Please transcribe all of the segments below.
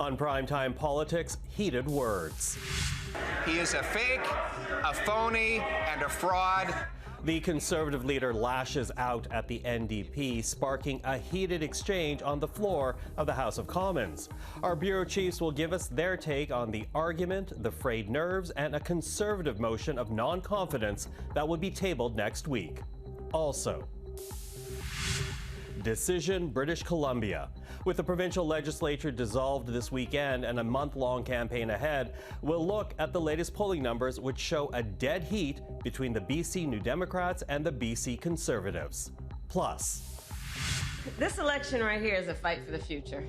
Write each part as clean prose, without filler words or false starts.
On Primetime Politics, heated words. He is a fake, a phony, and a fraud. The Conservative leader lashes out at the NDP, sparking a heated exchange on the floor of the House of Commons. Our bureau chiefs will give us their take on the argument, the frayed nerves, and a Conservative motion of non-confidence that will be tabled next week. Also, decision British Columbia. With the provincial legislature dissolved this weekend and a month-long campaign ahead, we'll look at the latest polling numbers which show a dead heat between the BC New Democrats and the BC Conservatives. Plus, this election right here is a fight for the future.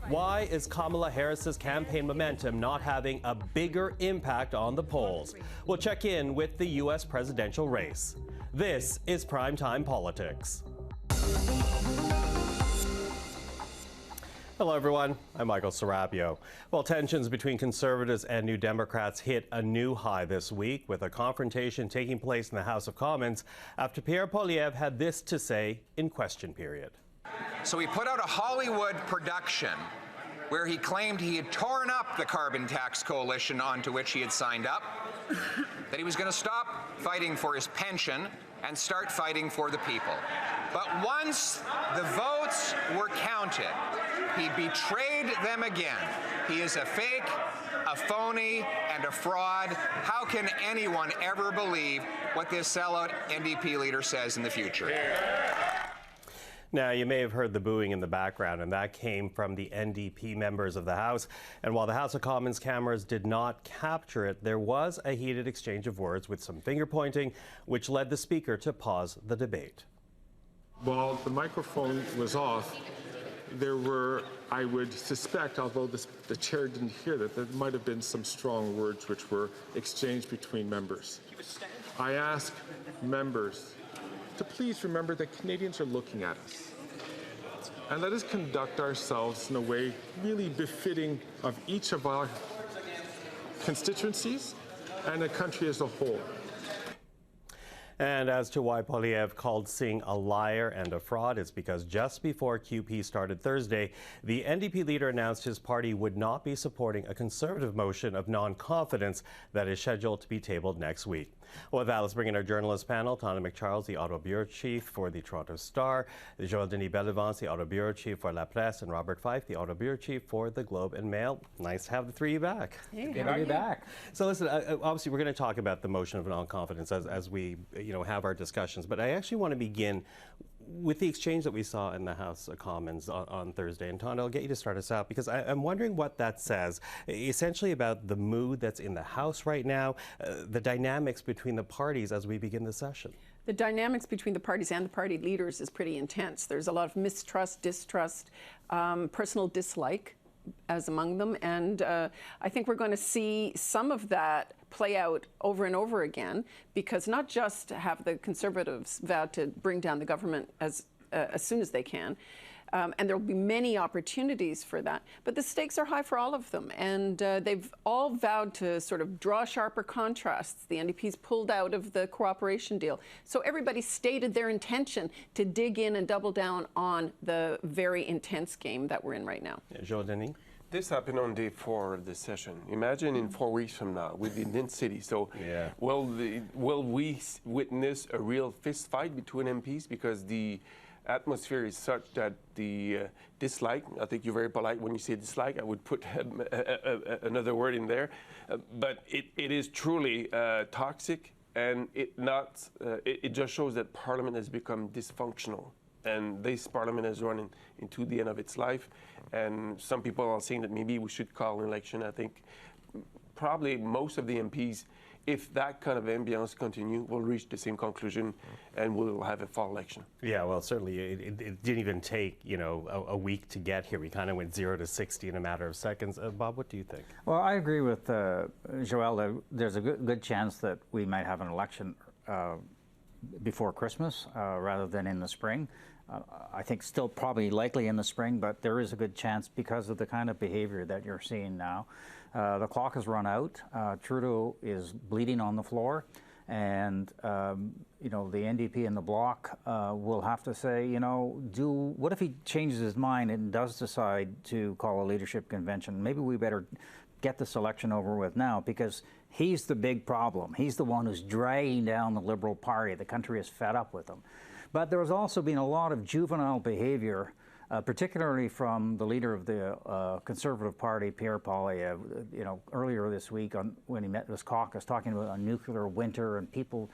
Why is Kamala Harris's campaign momentum not having a bigger impact on the polls? We'll check in with the U.S. presidential race. This is Primetime Politics. Hello, everyone. I'm Michael Serapio. Well, tensions between Conservatives and New Democrats hit a new high this week, with a confrontation taking place in the House of Commons after Pierre Poilievre had this to say in question period. So he put out a Hollywood production where he claimed he had torn up the carbon tax coalition onto which he had signed up, that he was going to stop fighting for his pension and start fighting for the people. But once the votes were counted, he betrayed them again. He is a fake, a phony, and a fraud. How can anyone ever believe what this sellout NDP leader says in the future? Now, you may have heard the booing in the background, and that came from the NDP members of the House. And while the House of Commons cameras did not capture it, there was a heated exchange of words with some finger pointing, which led the Speaker to pause the debate. While the microphone was off, there were, I would suspect, although the chair didn't hear that, there might have been some strong words which were exchanged between members. I ask members to please remember that Canadians are looking at us. And let us conduct ourselves in a way really befitting of each of our constituencies and the country as a whole. And as to why Poilievre called Singh a liar and a fraud, it's because just before QP started Thursday, the NDP leader announced his party would not be supporting a Conservative motion of non-confidence that is scheduled to be tabled next week. Well, with that, let's bring in our journalist panel. Tonda MacCharles, the Ottawa Bureau Chief for the Toronto Star, Joël-Denis Bellavance, the Ottawa Bureau Chief for La Presse, and Robert Fife, the Ottawa Bureau Chief for the Globe and Mail. Nice to have the three of you back. Hey, good to be back. So listen, obviously we're going to talk about the motion of non-confidence as we have our discussions, but I actually want to begin with the exchange that we saw in the House of Commons on Thursday. And Tonda, I'll get you to start us out, because I'm wondering what that says, essentially about the mood that's in the House right now, the dynamics between the parties as we begin the session. The dynamics between the parties and the party leaders is pretty intense. There's a lot of mistrust, distrust, personal dislike as among them, and I think we're going to see some of that play out over and over again, because not just have the Conservatives vowed to bring down the government as soon as they can, and there will be many opportunities for that, but the stakes are high for all of them, and they've all vowed to sort of draw sharper contrasts. The NDP's pulled out of the cooperation deal, so everybody stated their intention to dig in and double down on the very intense game that we're in right now. Joël-Denis? This happened on day 4 of the session. Imagine in 4 weeks from now with the Indian city. So will we witness a real fist fight between MPs? Because the atmosphere is such that the dislike, I think you're very polite when you say dislike, I would put another word in there, but it is truly toxic, and it just shows that Parliament has become dysfunctional. And this Parliament has run into the end of its life. And some people are saying that maybe we should call an election. I think probably most of the MPs, if that kind of ambience continue, will reach the same conclusion, and we'll have a fall election. Yeah, well, certainly it didn't even take a week to get here. We kind of went 0 to 60 in a matter of seconds. Bob, what do you think? Well, I agree with Joël. There's a good chance that we might have an election before Christmas rather than in the spring. I think still probably likely in the spring, but there is a good chance because of the kind of behavior that you're seeing now. The clock has run out. Trudeau is bleeding on the floor, And you know, the NDP and the Bloc will have to say, you know, what if he changes his mind and does decide to call a leadership convention? Maybe we better get this election over with now, because he's the big problem. He's the one who's dragging down the Liberal Party. The country is fed up with him. But there has also been a lot of juvenile behavior, particularly from the leader of the Conservative Party, Pierre Poilievre, you know, earlier this week when he met with his caucus, talking about a nuclear winter and people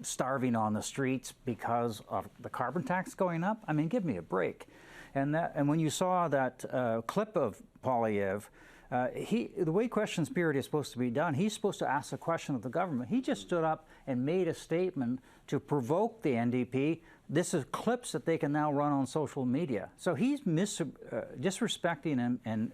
starving on the streets because of the carbon tax going up. I mean, give me a break. And when you saw that clip of Poilievre, the way questions period is supposed to be done, he's supposed to ask a question of the government. He just stood up and made a statement to provoke the NDP. This is clips that they can now run on social media. So he's disrespecting and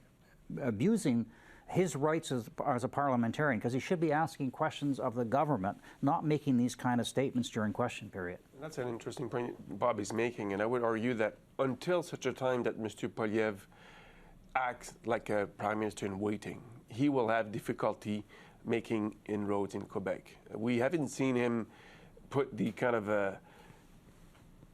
abusing his rights as a parliamentarian, because he should be asking questions of the government, not making these kind of statements during question period. That's an interesting point Bob is making, and I would argue that until such a time that Mr. Poilievre acts like a prime minister in waiting, he will have difficulty making inroads in Quebec. We haven't seen him put the kind of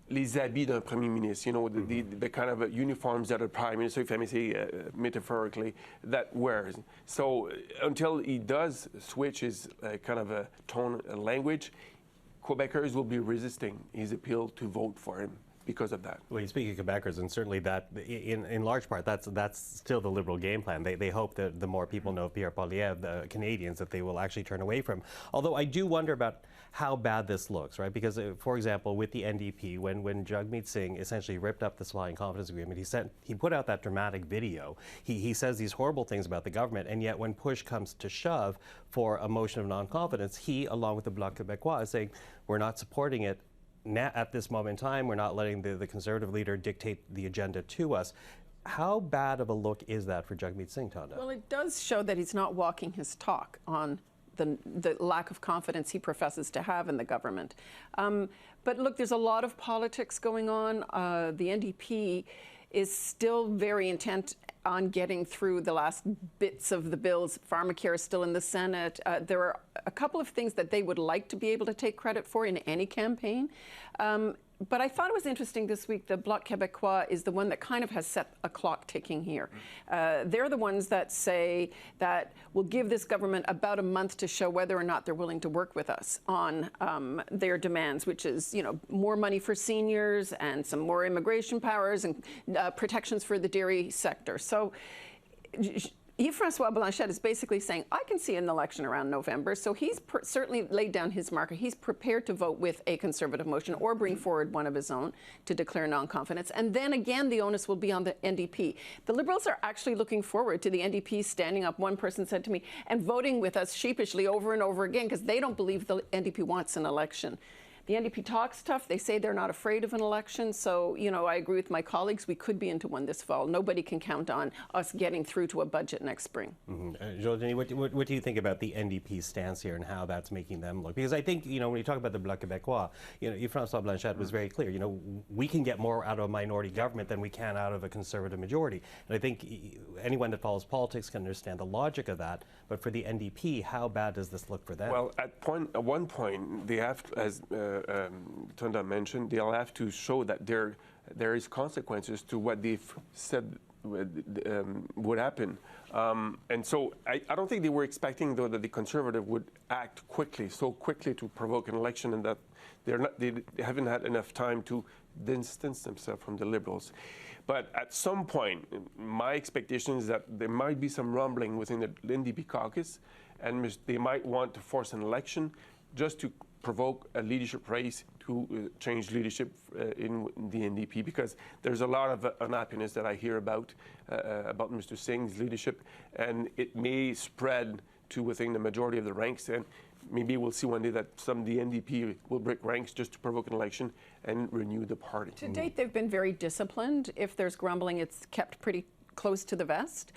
les habits d'un premier ministre, you know, the kind of uniforms that a prime minister, if I may say metaphorically, that wears. So until he does switch his kind of a tone and language, Quebecers will be resisting his appeal to vote for him because of that. Well, you speak of Quebecers, and certainly that, in large part, that's still the Liberal game plan. They hope that the more people know of Pierre Poilievre, the Canadians, that they will actually turn away from. Although I do wonder about how bad this looks, right? Because, for example, with the NDP, when Jagmeet Singh essentially ripped up the supply and confidence agreement, he put out that dramatic video. He says these horrible things about the government, and yet when push comes to shove for a motion of non-confidence, he, along with the Bloc Québécois, is saying, we're not supporting it at this moment in time. We're not letting the Conservative leader dictate the agenda to us. How bad of a look is that for Jagmeet Singh, Tonda? Well, it does show that he's not walking his talk on the lack of confidence he professes to have in the government. But look, there's a lot of politics going on. The NDP is still very intent on getting through the last bits of the bills. Pharmacare is still in the Senate. There are a couple of things that they would like to be able to take credit for in any campaign. But I thought it was interesting this week, the Bloc Québécois is the one that kind of has set a clock ticking here. They're the ones that say that we'll give this government about a month to show whether or not they're willing to work with us on their demands, which is, you know, more money for seniors and some more immigration powers and protections for the dairy sector. So Yves-François Blanchet is basically saying, I can see an election around November, so he's certainly laid down his marker. He's prepared to vote with a Conservative motion or bring forward one of his own to declare non-confidence. And then again, the onus will be on the NDP. The Liberals are actually looking forward to the NDP standing up, one person said to me, and voting with us sheepishly over and over again, because they don't believe the NDP wants an election. The NDP talks tough. They say they're not afraid of an election. So, you know, I agree with my colleagues. We could be into one this fall. Nobody can count on us getting through to a budget next spring. Joël-Denis, what do you think about the NDP's stance here and how that's making them look? Because I think, you know, when you talk about the Bloc Québécois, you know, Yves-François Blanchet was very clear. You know, we can get more out of a minority government than we can out of a Conservative majority. And I think anyone that follows politics can understand the logic of that. But for the NDP, how bad does this look for them? Well, at one point, they have, as Tonda mentioned, they'll have to show that there is consequences to what they've said would happen. And so I don't think they were expecting, though, that the Conservative would act so quickly to provoke an election, and that they haven't had enough time to distance themselves from the Liberals. But at some point, my expectation is that there might be some rumbling within the NDP caucus, and they might want to force an election just to provoke a leadership race to change leadership in the NDP, because there's a lot of unhappiness that I hear about Mr. Singh's leadership, and it may spread to within the majority of the ranks, and maybe we'll see one day that some of the NDP will break ranks just to provoke an election and renew the party. To date, they've been very disciplined. If there's grumbling, it's kept pretty close to the vest,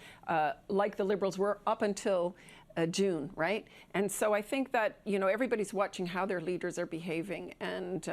like the Liberals were up until June, right? And so I think that, you know, everybody's watching how their leaders are behaving. And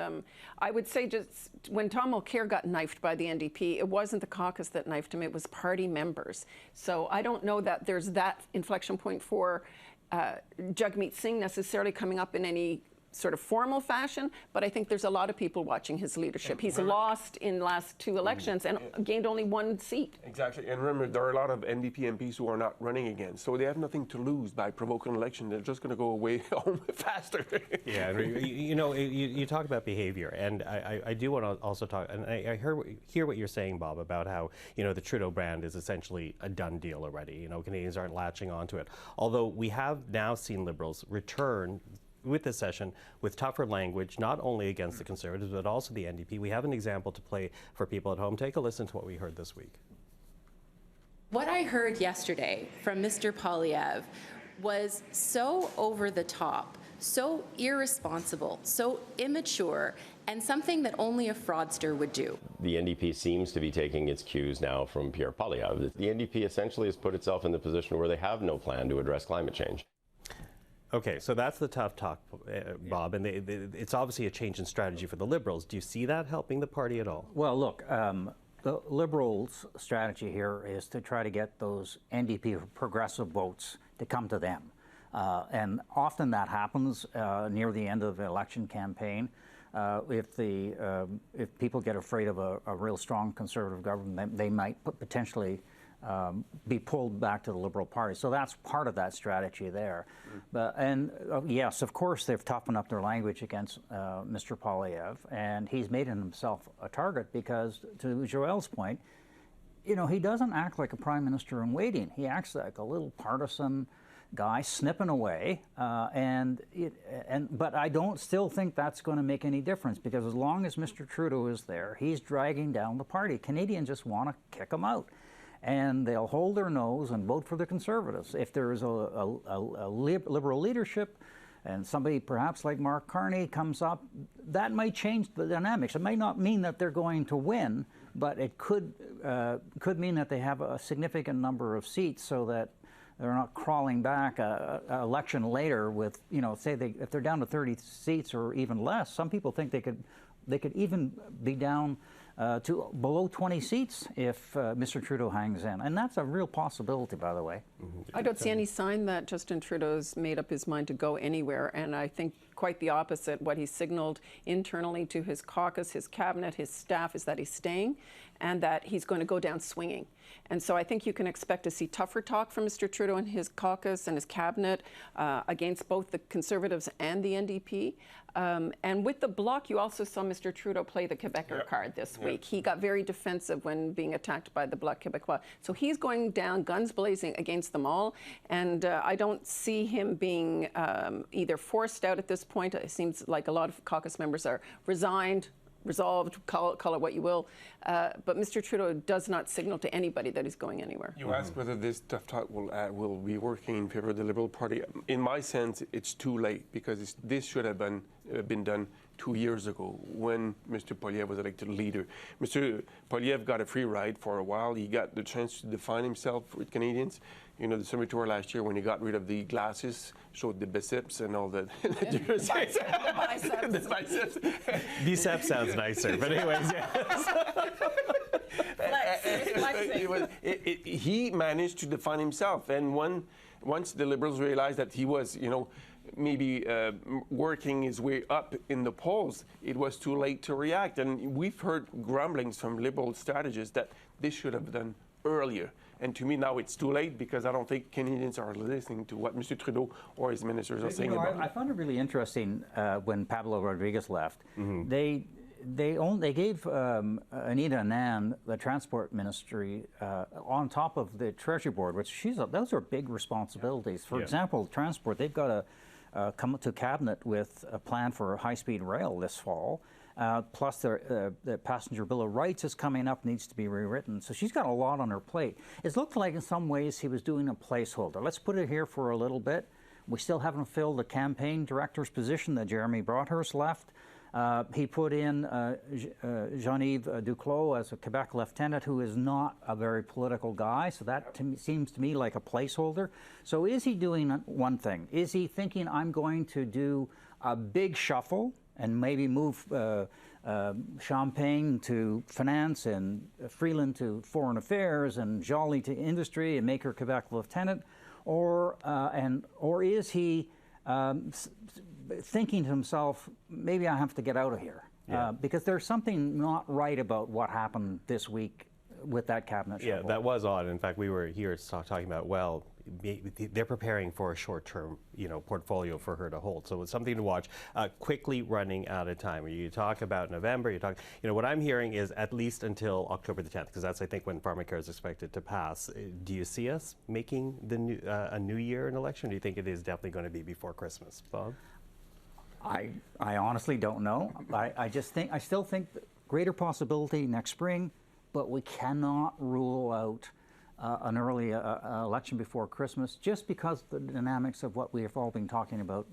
I would say just when Tom Mulcair got knifed by the NDP, it wasn't the caucus that knifed him, it was party members. So I don't know that there's that inflection point for Jagmeet Singh necessarily coming up in any sort of formal fashion, but I think there's a lot of people watching his leadership. He's lost in the last 2 elections and gained only 1 seat. Exactly, and remember, there are a lot of NDP MPs who are not running again, so they have nothing to lose by provoking an election. They're just going to go away home faster. Yeah, you know, you talk about behavior, and I do want to also talk, and I hear what you're saying, Bob, about how, you know, the Trudeau brand is essentially a done deal already. You know, Canadians aren't latching onto it. Although we have now seen Liberals return with this session with tougher language, not only against the Conservatives, but also the NDP. We have an example to play for people at home. Take a listen to what we heard this week. What I heard yesterday from Mr. Poilievre was so over the top, so irresponsible, so immature, and something that only a fraudster would do. The NDP seems to be taking its cues now from Pierre Poilievre. The NDP essentially has put itself in the position where they have no plan to address climate change. Okay, so that's the tough talk, Bob, and it's obviously a change in strategy for the Liberals. Do you see that helping the party at all? Well, look, the Liberals' strategy here is to try to get those NDP progressive votes to come to them. And often that happens near the end of the election campaign. If people get afraid of a real strong Conservative government, they might potentially be pulled back to the Liberal Party. So that's part of that strategy there. Yes, of course, they've toughened up their language against Mr. Poilievre, and he's made himself a target because, to Joël's point, you know, he doesn't act like a prime minister in waiting. He acts like a little partisan guy snipping away, but I don't still think that's going to make any difference, because as long as Mr. Trudeau is there, he's dragging down the party. Canadians just want to kick him out, and they'll hold their nose and vote for the Conservatives. If there is a Liberal leadership and somebody perhaps like Mark Carney comes up, that might change the dynamics. It might not mean that they're going to win, but it could mean that they have a significant number of seats, so that they're not crawling back an election later with, you know, say if they're down to 30 seats or even less. Some people think they could even be down to below 20 seats if Mr. Trudeau hangs in. And that's a real possibility, by the way. I don't see any sign that Justin Trudeau's made up his mind to go anywhere. And I think quite the opposite. What he signaled internally to his caucus, his cabinet, his staff, is that he's staying and that he's going to go down swinging. And so I think you can expect to see tougher talk from Mr. Trudeau and his caucus and his cabinet against both the Conservatives and the NDP. And with the Bloc, you also saw Mr. Trudeau play the Quebecer card this week. He got very defensive when being attacked by the Bloc Québécois. So he's going down guns blazing against them all. And I don't see him being either forced out at this point. It seems like a lot of caucus members are resigned, resolved, call it what you will. But Mr. Trudeau does not signal to anybody that he's going anywhere. You asked whether this tough talk will be working in favor of the Liberal Party. In my sense, it's too late, because this should have been done 2 years ago when Mr. Poilievre was elected leader. Mr. Poilievre got a free ride for a while. He got the chance to define himself with Canadians. You know, the summer tour last year, when he got rid of the glasses, showed the biceps and all that. The biceps. Biceps sounds nicer, but anyways, yes. He managed to define himself, and once the Liberals realized that he was, you know, maybe working his way up in the polls, it was too late to react. And we've heard grumblings from Liberal strategists that this should have been done earlier. And to me, now it's too late, because I don't think Canadians are listening to what Mr. Trudeau or his ministers are saying about it. I found it really interesting when Pablo Rodriguez left. They gave Anita Anand the transport ministry on top of the Treasury Board, which those are big responsibilities. For example, transport, they've got to come to cabinet with a plan for high-speed rail this fall. Plus, the Passenger Bill of Rights is coming up, needs to be rewritten. So she's got a lot on her plate. It looked like in some ways he was doing a placeholder. Let's put it here for a little bit. We still haven't filled the campaign director's position that Jeremy Broadhurst left. He put in Jean-Yves Duclos as a Quebec lieutenant, who is not a very political guy, so that seems to me like a placeholder. So is he doing one thing? Is he thinking, I'm going to do a big shuffle and maybe move Champagne to finance and Freeland to foreign affairs and Joly to industry and make her Quebec lieutenant? or is he thinking to himself, maybe I have to get out of here? Because there's something not right about what happened this week with that cabinet shuffle. Yeah, that was odd. In fact, we were here talking about, well, they're preparing for a short-term, portfolio for her to hold. So it's something to watch. Quickly running out of time. You talk about November. You talk. What I'm hearing is at least until October the 10th, because that's I think when pharmacare is expected to pass. Do you see us making a New Year an election? Or do you think it is definitely going to be before Christmas, Bob? I honestly don't know. I still think greater possibility next spring, but we cannot rule out an early election before Christmas, just because of the dynamics of what we have all been talking about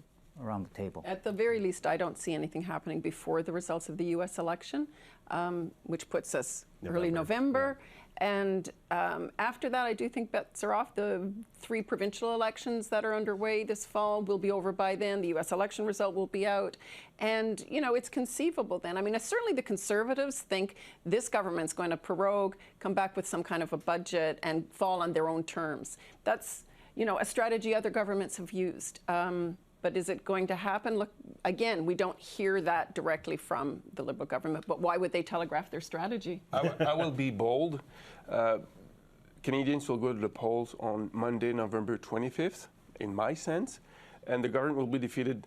around the table. At the very least, I don't see anything happening before the results of the U.S. election, which puts us early November. Yeah. And after that, I do think bets are off. The 3 provincial elections that are underway this fall will be over by then. The U.S. election result will be out. And, it's conceivable then. I mean, certainly the Conservatives think this government's going to prorogue, come back with some kind of a budget, and fall on their own terms. That's, a strategy other governments have used. But is it going to happen? Look, again, we don't hear that directly from the Liberal government, but why would they telegraph their strategy? I will be bold. Canadians will go to the polls on Monday, November 25th, in my sense, and the government will be defeated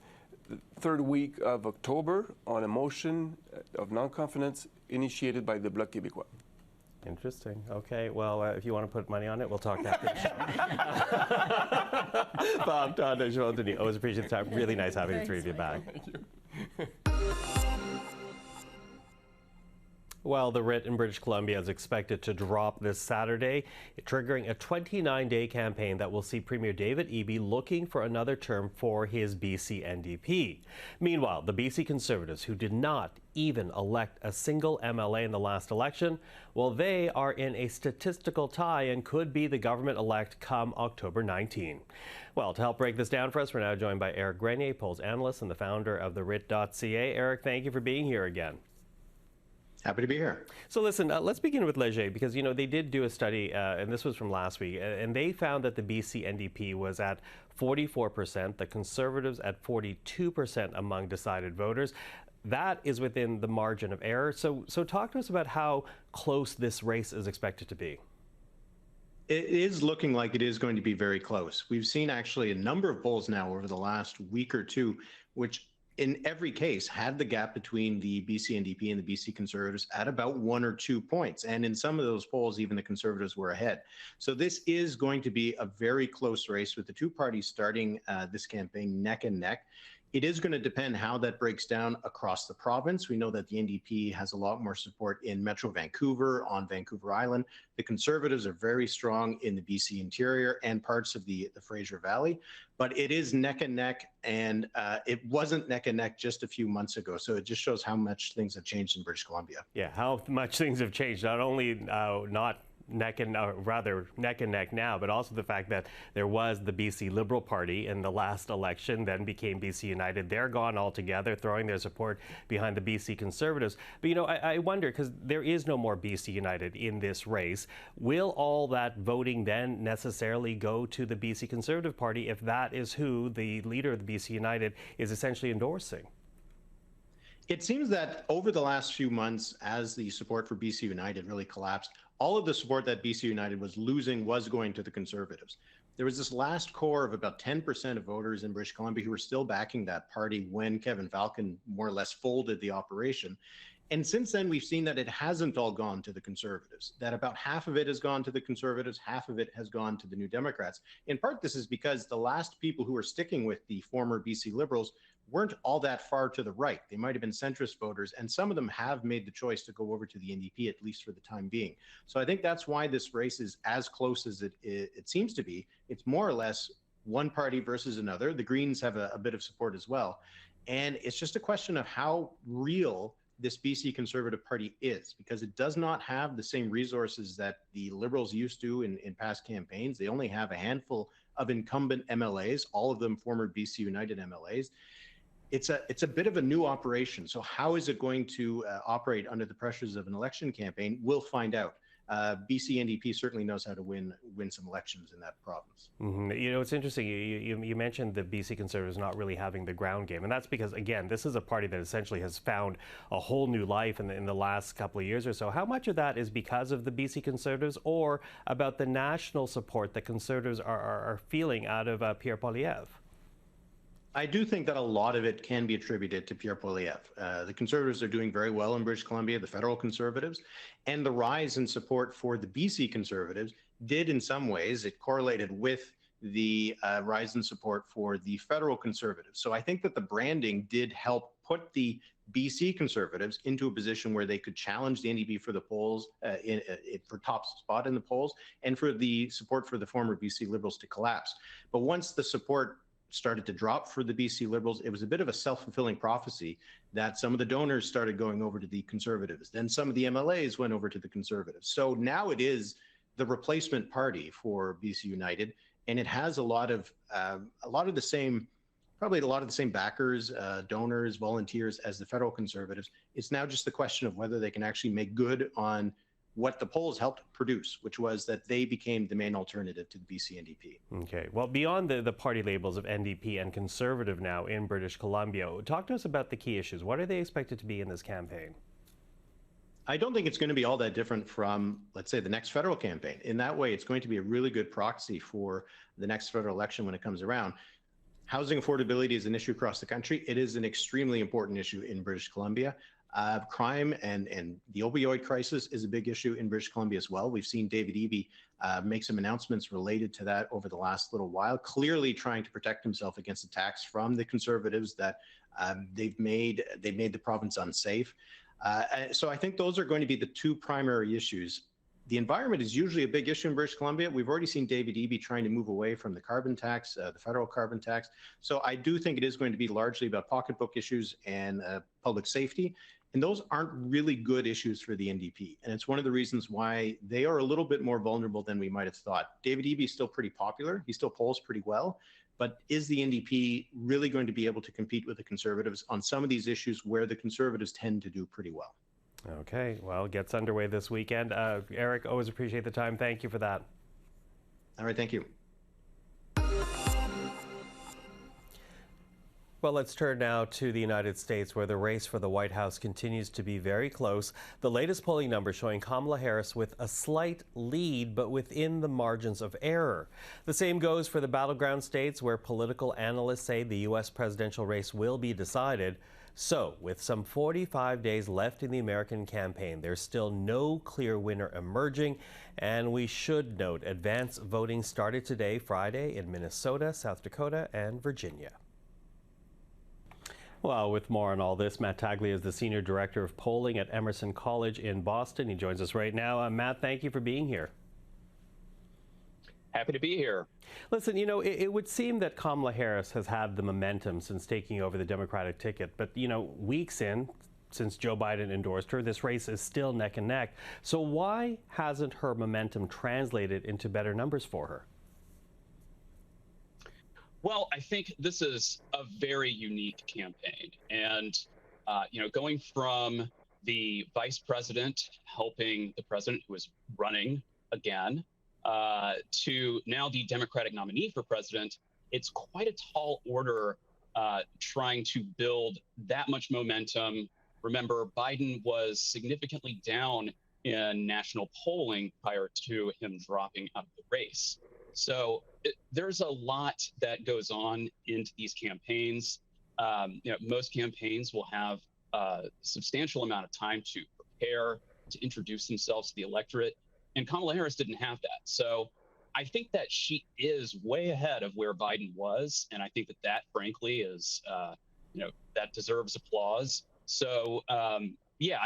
the 3rd week of October on a motion of non-confidence initiated by the Bloc Québécois. Interesting. Okay. Well, if you want to put money on it, we'll talk after the show. Bob, Tonda, Joël-Denis, always appreciate the time. Really nice having the three of you back. Thank you. Well, the writ in British Columbia is expected to drop this Saturday, triggering a 29-day campaign that will see Premier David Eby looking for another term for his BC NDP. Meanwhile, the BC Conservatives, who did not even elect a single MLA in the last election, well, they are in a statistical tie and could be the government-elect come October 19. Well, to help break this down for us, we're now joined by Éric Grenier, polls analyst and the founder of the writ.ca. Eric, thank you for being here again. Happy to be here. So listen, let's begin with Léger, because, they did do a study, and this was from last week, and they found that the BC NDP was at 44%, the Conservatives at 42% among decided voters. That is within the margin of error. So talk to us about how close this race is expected to be. It is looking like it is going to be very close. We've seen actually a number of polls now over the last week or two, which in every case had the gap between the BC NDP and the BC Conservatives at about 1 or 2 points. And in some of those polls, even the Conservatives were ahead. So this is going to be a very close race with the two parties starting this campaign neck and neck. It is going to depend how that breaks down across the province. We know that the NDP has a lot more support in Metro Vancouver, on Vancouver Island. The Conservatives are very strong in the BC interior and parts of the Fraser Valley. But it is neck and neck, and it wasn't neck and neck just a few months ago. So it just shows how much things have changed in British Columbia. Yeah, how much things have changed. Not only not neck and neck now, but also the fact that there was the BC Liberal Party in the last election, then became BC United. They're gone altogether, throwing their support behind the BC Conservatives. But I wonder, because there is no more BC United in this race, will all that voting then necessarily go to the BC Conservative Party if that is who the leader of the BC United is essentially endorsing? It seems that over the last few months, as the support for BC United really collapsed, all of the support that BC United was losing was going to the Conservatives. There was this last core of about 10% of voters in British Columbia who were still backing that party when Kevin Falcon more or less folded the operation. And since then, we've seen that it hasn't all gone to the Conservatives, that about half of it has gone to the Conservatives, half of it has gone to the New Democrats. In part, this is because the last people who were sticking with the former BC Liberals weren't all that far to the right. They might have been centrist voters, and some of them have made the choice to go over to the NDP, at least for the time being. So I think that's why this race is as close as it seems to be. It's more or less one party versus another. The Greens have a bit of support as well. And it's just a question of how real this BC Conservative Party is, because it does not have the same resources that the Liberals used to in past campaigns. They only have a handful of incumbent MLAs, all of them former BC United MLAs. It's a bit of a new operation. So how is it going to operate under the pressures of an election campaign? We'll find out. BC NDP certainly knows how to win some elections in that province. You know, it's interesting. You mentioned the BC Conservatives not really having the ground game, and that's because, again, this is a party that essentially has found a whole new life in the last couple of years or so. How much of that is because of the BC Conservatives, or about the national support that Conservatives are feeling out of Pierre Poilievre? I do think that a lot of it can be attributed to Pierre Poilievre. The Conservatives are doing very well in British Columbia, the federal Conservatives, and the rise in support for the BC Conservatives did, in some ways, it correlated with the rise in support for the federal Conservatives. So I think that the branding did help put the BC Conservatives into a position where they could challenge the NDP for the polls, for top spot in the polls, and for the support for the former BC Liberals to collapse. But once the support started to drop for the BC Liberals, it was a bit of a self-fulfilling prophecy that some of the donors started going over to the Conservatives. Then some of the MLAs went over to the Conservatives. So now it is the replacement party for BC United, and it has a lot of the same backers, donors, volunteers as the federal Conservatives. It's now just the question of whether they can actually make good on what the polls helped produce, which was that they became the main alternative to the BC NDP. Okay. Well, beyond the party labels of NDP and Conservative now in British Columbia, talk to us about the key issues. What are they expected to be in this campaign? I don't think it's going to be all that different from, let's say, the next federal campaign. In that way, it's going to be a really good proxy for the next federal election when it comes around. Housing affordability is an issue across the country. It is an extremely important issue in British Columbia. Crime and the opioid crisis is a big issue in British Columbia as well. We've seen David Eby make some announcements related to that over the last little while, clearly trying to protect himself against attacks from the Conservatives that they've made the province unsafe. So I think those are going to be the two primary issues. The environment is usually a big issue in British Columbia. We've already seen David Eby trying to move away from the carbon tax, the federal carbon tax. So I do think it is going to be largely about pocketbook issues and public safety. And those aren't really good issues for the NDP. And it's one of the reasons why they are a little bit more vulnerable than we might have thought. David Eby is still pretty popular. He still polls pretty well. But is the NDP really going to be able to compete with the Conservatives on some of these issues where the Conservatives tend to do pretty well? Okay, well, it gets underway this weekend. Eric, always appreciate the time. Thank you for that. All right, thank you. Well, let's turn now to the United States, where the race for the White House continues to be very close. The latest polling numbers showing Kamala Harris with a slight lead, but within the margins of error. The same goes for the battleground states, where political analysts say the U.S. presidential race will be decided. So, with some 45 days left in the American campaign, there's still no clear winner emerging. And we should note, advance voting started today, Friday, in Minnesota, South Dakota, and Virginia. Well, with more on all this, Matt Taglia is the Senior Director of Polling at Emerson College in Boston. He joins us right now. Matt, thank you for being here. Happy to be here. Listen, you know, it would seem that Kamala Harris has had the momentum since taking over the Democratic ticket. But, you know, weeks in, since Joe Biden endorsed her, this race is still neck and neck. So why hasn't her momentum translated into better numbers for her? Well, I think this is a very unique campaign. And, you know, going from the vice president helping the president who is running again to now the Democratic nominee for president, it's quite a tall order trying to build that much momentum. Remember, Biden was significantly down in national polling prior to him dropping out of the race. So there's a lot that goes on into these campaigns. You know, most campaigns will have a substantial amount of time to prepare, to introduce themselves to the electorate. And Kamala Harris didn't have that. So I think that she is way ahead of where Biden was. And I think that that, frankly, is, you know, that deserves applause. So, yeah,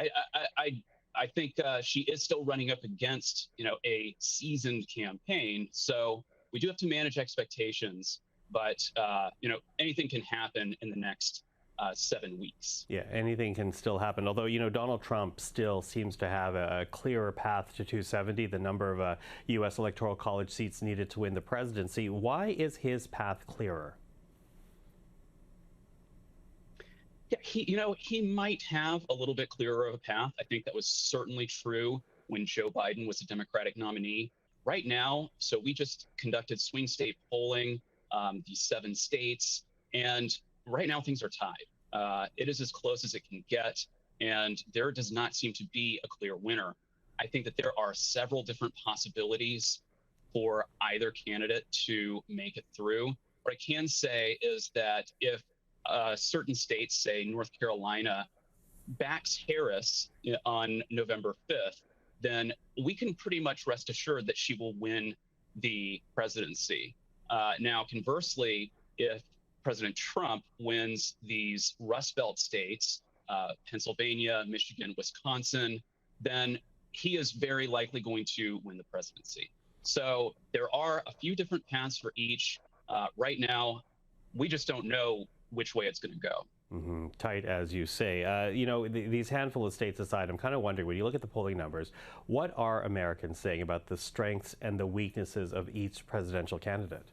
I think she is still running up against, you know, a seasoned campaign. So we do have to manage expectations, but, you know, anything can happen in the next 7 weeks. Yeah, anything can still happen. Although, you know, Donald Trump still seems to have a clearer path to 270, the number of U.S. Electoral College seats needed to win the presidency. Why is his path clearer? Yeah, you know, he might have a little bit clearer of a path. I think that was certainly true when Joe Biden was a Democratic nominee. Right now, so we just conducted swing state polling, these 7 states, and right now things are tied. It is as close as it can get, and there does not seem to be a clear winner. I think that there are several different possibilities for either candidate to make it through. What I can say is that if certain states, say North Carolina, backs Harris on November 5th, then we can pretty much rest assured that she will win the presidency. Now, conversely, if President Trump wins these Rust Belt states, Pennsylvania, Michigan, Wisconsin, then he is very likely going to win the presidency. So there are a few different paths for each. Right now, we just don't know which way it's going to go. Mm-hmm. Tight, as you say. You know, these handful of states aside, I'm kind of wondering, when you look at the polling numbers, what are Americans saying about the strengths and the weaknesses of each presidential candidate?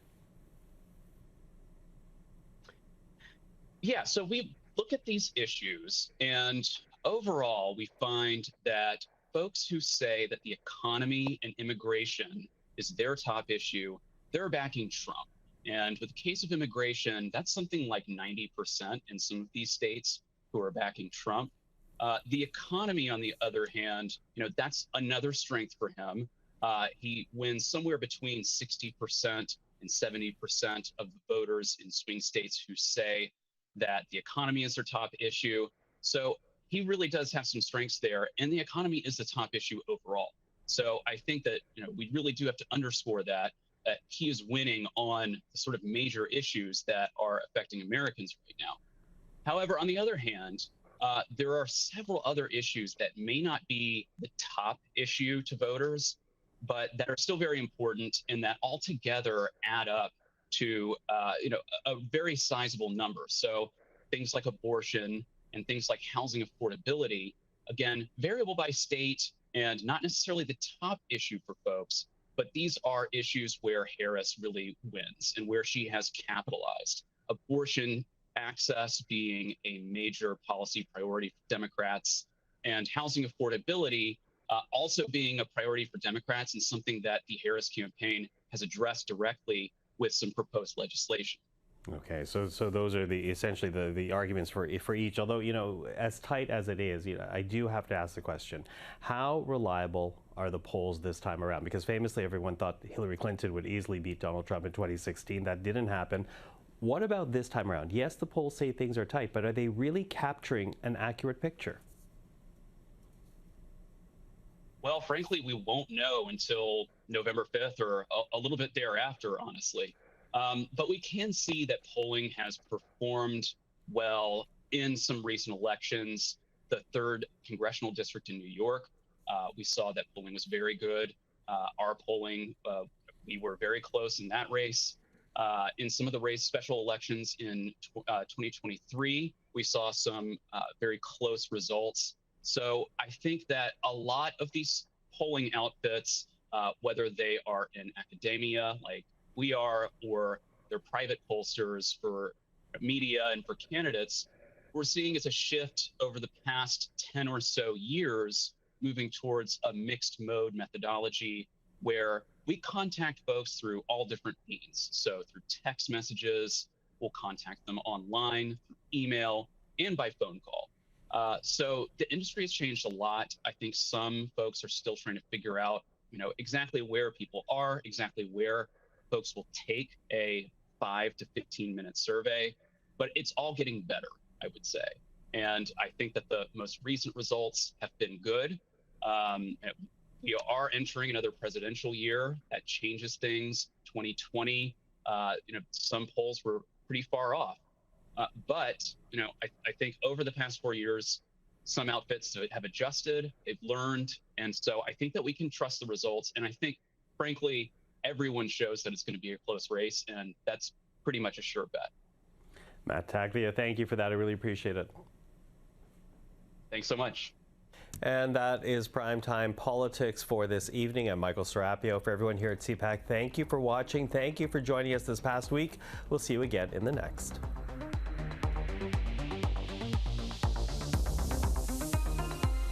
Yeah, so we look at these issues, and overall, we find that folks who say that the economy and immigration is their top issue, they're backing Trump. And with the case of immigration, that's something like 90% in some of these states who are backing Trump. The economy, on the other hand, you know, that's another strength for him. He wins somewhere between 60% and 70% of the voters in swing states who say that the economy is their top issue. So he really does have some strengths there, and the economy is the top issue overall. So I think that, you know, we really do have to underscore that he is winning on the sort of major issues that are affecting Americans right now. However, on the other hand, there are several other issues that may not be the top issue to voters, but that are still very important, and that altogether add up to you know, a very sizable number. So things like abortion and things like housing affordability, again, variable by state and not necessarily the top issue for folks, but these are issues where Harris really wins and where she has capitalized. Abortion access being a major policy priority for Democrats, and housing affordability also being a priority for Democrats, and something that the Harris campaign has addressed directly with some proposed legislation. Okay, so those are essentially the arguments for each. Although, you know, as tight as it is, you know, I do have to ask the question: how reliable are the polls this time around? Because famously, everyone thought Hillary Clinton would easily beat Donald Trump in 2016. That didn't happen. What about this time around? Yes, the polls say things are tight, but are they really capturing an accurate picture? Well, frankly, we won't know until November 5th or a little bit thereafter, honestly. But we can see that polling has performed well in some recent elections. The 3rd congressional district in New York, we saw that polling was very good. Our polling, we were very close in that race. In some of the special elections in 2023, we saw some very close results. So I think that a lot of these polling outfits, whether they are in academia, like we are, or they're private pollsters for media and for candidates, we're seeing is a shift over the past 10 or so years, moving towards a mixed mode methodology where we contact folks through all different means. So through text messages, we'll contact them online, through email, and by phone call. So the industry has changed a lot. I think some folks are still trying to figure out, you know, exactly where people are, exactly where folks will take a 5 to 15 minute survey, but it's all getting better, I would say. And I think that the most recent results have been good. We are entering another presidential year that changes things. 2020, you know, some polls were pretty far off. But, you know, I think over the past 4 years, some outfits have adjusted, they've learned. And so I think that we can trust the results. And I think, frankly, everyone shows that it's going to be a close race, and that's pretty much a sure bet. Matt Taglia, thank you for that. I really appreciate it. Thanks so much. And that is Primetime Politics for this evening. I'm Michael Serapio. For everyone here at CPAC, thank you for watching. Thank you for joining us this past week. We'll see you again in the next.